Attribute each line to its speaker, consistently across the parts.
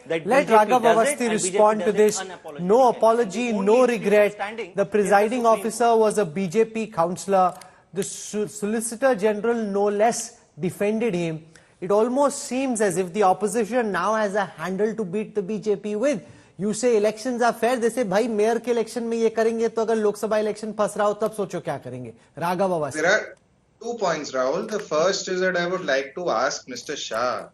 Speaker 1: that
Speaker 2: Let
Speaker 1: BJP
Speaker 2: Raghav
Speaker 1: does
Speaker 2: Awasthi
Speaker 1: it and
Speaker 2: respond
Speaker 1: BJP
Speaker 2: to
Speaker 1: does
Speaker 2: this.
Speaker 1: it unapologetically.
Speaker 2: No apology,
Speaker 1: And the
Speaker 2: no
Speaker 1: only issue
Speaker 2: regret.
Speaker 1: standing
Speaker 2: The
Speaker 1: is
Speaker 2: presiding
Speaker 1: Supreme
Speaker 2: officer was a BJP councillor. The Solicitor General no less defended him. It almost seems as if the opposition now has a handle to beat the BJP with. You say elections are fair. They say, भाई mayor के election में ये करेंगे तो अगर Lok Sabha election फंस रहा हो तब सोचो क्या करेंगे. Raghav Awasthi.
Speaker 3: There are 2 points, Rahul. The first is that I would like to ask Mr. Shah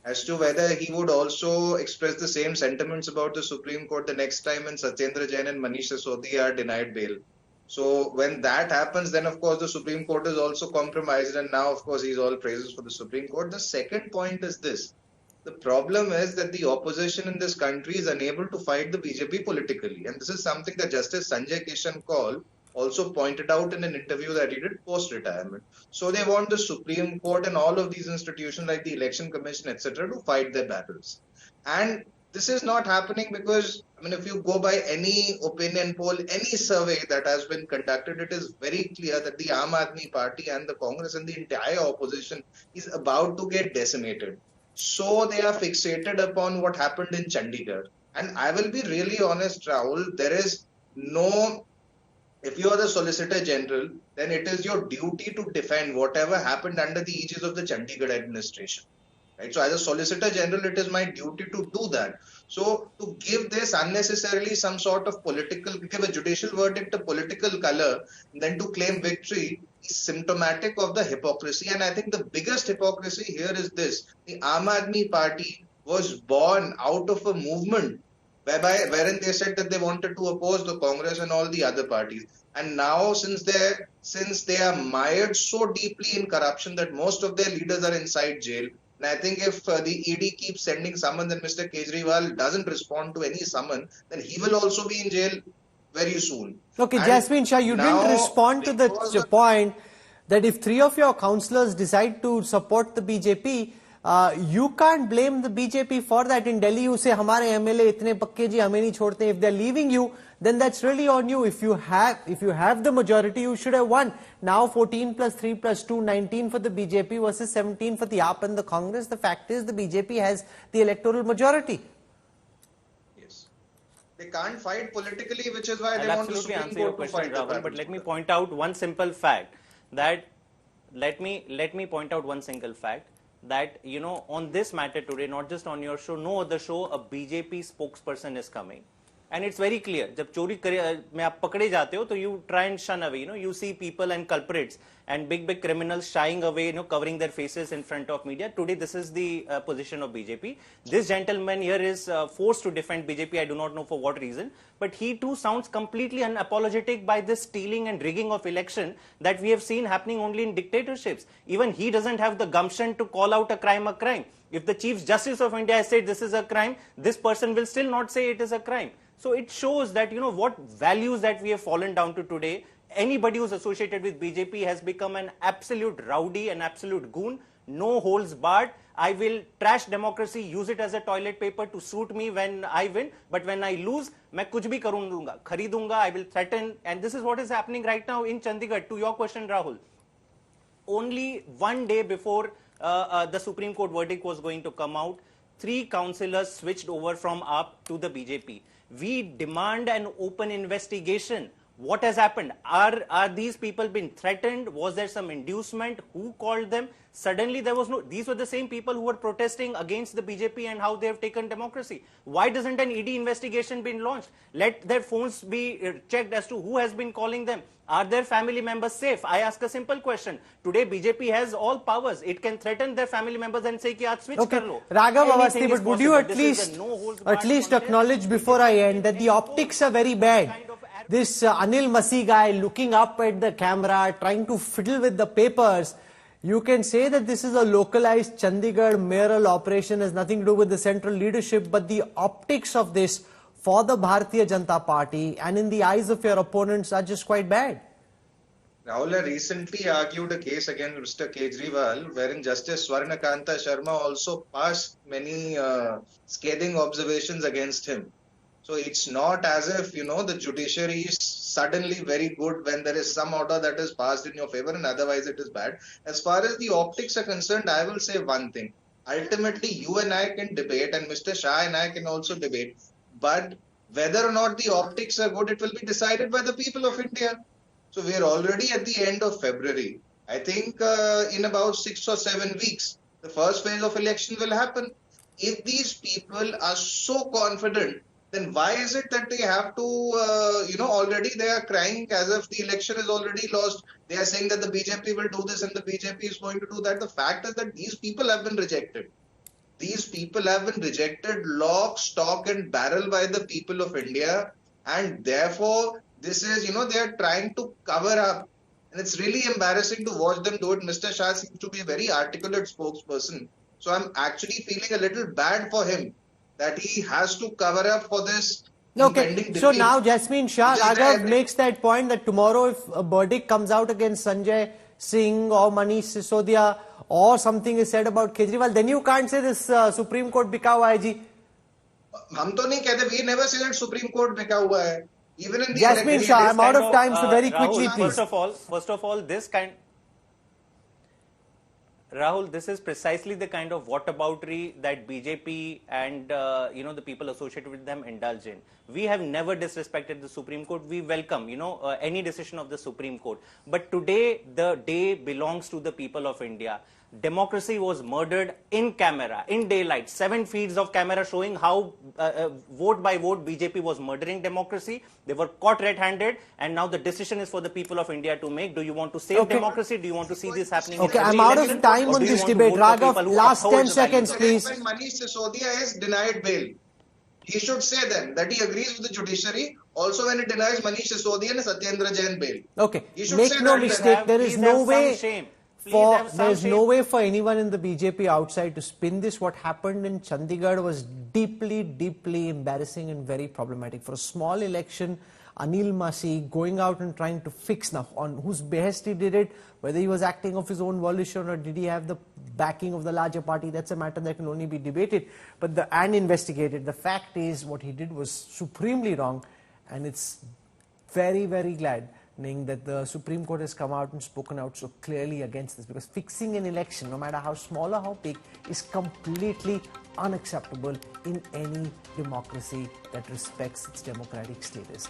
Speaker 3: as to whether he would also express the same sentiments about the Supreme Court the next time when Satyendra Jain and Manisha Sodhi are denied bail. So when that happens, then of course the Supreme Court is also compromised, and now of course he's all praises for the Supreme Court. The second point is this. The problem is that the opposition in this country is unable to fight the BJP politically. And this is something that Justice Sanjay Kishan Kaul also pointed out in an interview that he did post-retirement. So they want the Supreme Court and all of these institutions like the Election Commission, etc. to fight their battles. And this is not happening because, I mean, if you go by any opinion poll, any survey that has been conducted, it is very clear that the Aam Aadmi Party and the Congress and the entire opposition is about to get decimated. So they are fixated upon what happened in Chandigarh. And I will be really honest, Rahul, there is no, if you are the Solicitor General, then it is your duty to defend whatever happened under the aegis of the Chandigarh administration. Right? So as a Solicitor General, it is my duty to do that. So to give this unnecessarily some sort of give a judicial verdict a political color, then to claim victory is symptomatic of the hypocrisy. And I think the biggest hypocrisy here is this. The Aam Aadmi Party was born out of a movement wherein they said that they wanted to oppose the Congress and all the other parties. And now since they are mired so deeply in corruption that most of their leaders are inside jail, and I think if the ED keeps sending summons and Mr. Kejriwal doesn't respond to any summon, then he will also be in jail very soon.
Speaker 2: Okay, Jasmine Shah, you didn't respond to the point that if 3 of your councillors decide to support the BJP, you can't blame the BJP for that. In Delhi, you say, हमारे MLA इतने पक्के जी हमें नहीं छोड़ते. If they're leaving you, then that's really on you. If you have the majority, you should have won. Now 14 plus 3 plus 2, 19 for the BJP versus 17 for the AAP and the Congress. The fact is the BJP has the electoral majority.
Speaker 3: Yes. They can't fight politically, which is why they want the Supreme
Speaker 1: answer your
Speaker 3: Court to
Speaker 1: question,
Speaker 3: fight
Speaker 1: Rahul, but let me point out one simple fact that you know, on this matter today, not just on your show, no other show, a BJP spokesperson is coming. And it's very clear. जब चोरी में आप पकड़े जाते हो, तो you try and shun away. You know, you see people and culprits and big criminals shying away, you know, covering their faces in front of media. Today, this is the position of BJP. This gentleman here is forced to defend BJP. I do not know for what reason, but he too sounds completely unapologetic by this stealing and rigging of election that we have seen happening only in dictatorships. Even he doesn't have the gumption to call out a crime a crime. If the Chief Justice of India has said this is a crime, this person will still not say it is a crime. So it shows that, you know, what values that we have fallen down to today. Anybody who's associated with BJP has become an absolute rowdy, an absolute goon, no holds barred. I will trash democracy, use it as a toilet paper to suit me when I win, but when I lose, मैं कुछ भी करूँगा, खरीदूंगा, I will threaten, and this is what is happening right now in Chandigarh. To your question, Rahul, only one day before the Supreme Court verdict was going to come out, 3 councillors switched over from AAP to the BJP. We demand an open investigation. What has happened? Are these people been threatened? Was there some inducement? Who called them? Suddenly there was no, these were the same people who were protesting against the BJP and how they have taken democracy. Why doesn't an ED investigation been launched? Let their phones be checked as to who has been calling them. Are their family members safe? I ask a simple question. Today BJP has all powers. It can threaten their family members and say ki aaj switch kar lo.
Speaker 2: Raghav Awasthi, but would you at least acknowledge before I end that the optics are very bad? This Anil Masi guy looking up at the camera, trying to fiddle with the papers. You can say that this is a localized Chandigarh mayoral operation, has nothing to do with the central leadership, but the optics of this for the Bharatiya Janata Party and in the eyes of your opponents are just quite bad.
Speaker 3: Rahul recently argued a case against Mr. Kejriwal, wherein Justice Swarnakanta Sharma also passed many scathing observations against him. So it's not as if, you know, the judiciary is suddenly very good when there is some order that is passed in your favor and otherwise it is bad. As far as the optics are concerned, I will say one thing. ultimately you and I can debate, and Mr. Shah and I can also debate, but whether or not the optics are good, it will be decided by the people of India. So we are already at the end of February. I think in about 6 or 7 weeks, the first phase of election will happen. If these people are so confident, then why is it that they have to, already they are crying as if the election is already lost. They are saying that the BJP will do this and the BJP is going to do that. The fact is that these people have been rejected. These people have been rejected lock, stock and barrel by the people of India, and therefore this is, they are trying to cover up, and it's really embarrassing to watch them do it. Mr. Shah seems to be a very articulate spokesperson, so I'm actually feeling a little bad for him that he has to cover up for this impending defeat.
Speaker 2: So now Jasmine Shah, Raghav makes that point that tomorrow if a verdict comes out against Sanjay Singh or Manish Sisodia or something is said about Kejriwal, then you can't say this Supreme Court bika hua hai ji.
Speaker 3: हम तो नहीं कहते, we never say that Supreme Court बिका हुआ है. Even in the
Speaker 2: Jasmine Shah, I'm out of time, so very quickly,
Speaker 1: Rahul,
Speaker 2: please.
Speaker 1: First of all, Rahul, this is precisely the kind of whataboutery that BJP and the people associated with them indulge in. We have never disrespected the Supreme Court. We welcome any decision of the Supreme Court. But today the day belongs to the people of India. Democracy was murdered in camera, in daylight. 7 feeds of camera showing how vote by vote BJP was murdering democracy. They were caught red-handed, and now the decision is for the people of India to make. Do you want to save democracy? Do you want to see this happening?
Speaker 2: Okay, I'm out of time on this debate. Raghav, last 10 seconds, please.
Speaker 3: When Manish Sisodia is denied bail, he should say then that he agrees with the judiciary. Also, when he denies Manish Sisodia and Satyendra Jain bail.
Speaker 2: Okay, make no mistake. There is no way. There's no way for anyone in the BJP outside to spin this. What happened in Chandigarh was deeply, deeply embarrassing and very problematic. For a small election, Anil Masi going out and trying to fix now on whose behest he did it, whether he was acting of his own volition or did he have the backing of the larger party, that's a matter that can only be debated and investigated. The fact is what he did was supremely wrong, and it's very, very glad that the Supreme Court has come out and spoken out so clearly against this, because fixing an election, no matter how small or how big, is completely unacceptable in any democracy that respects its democratic status.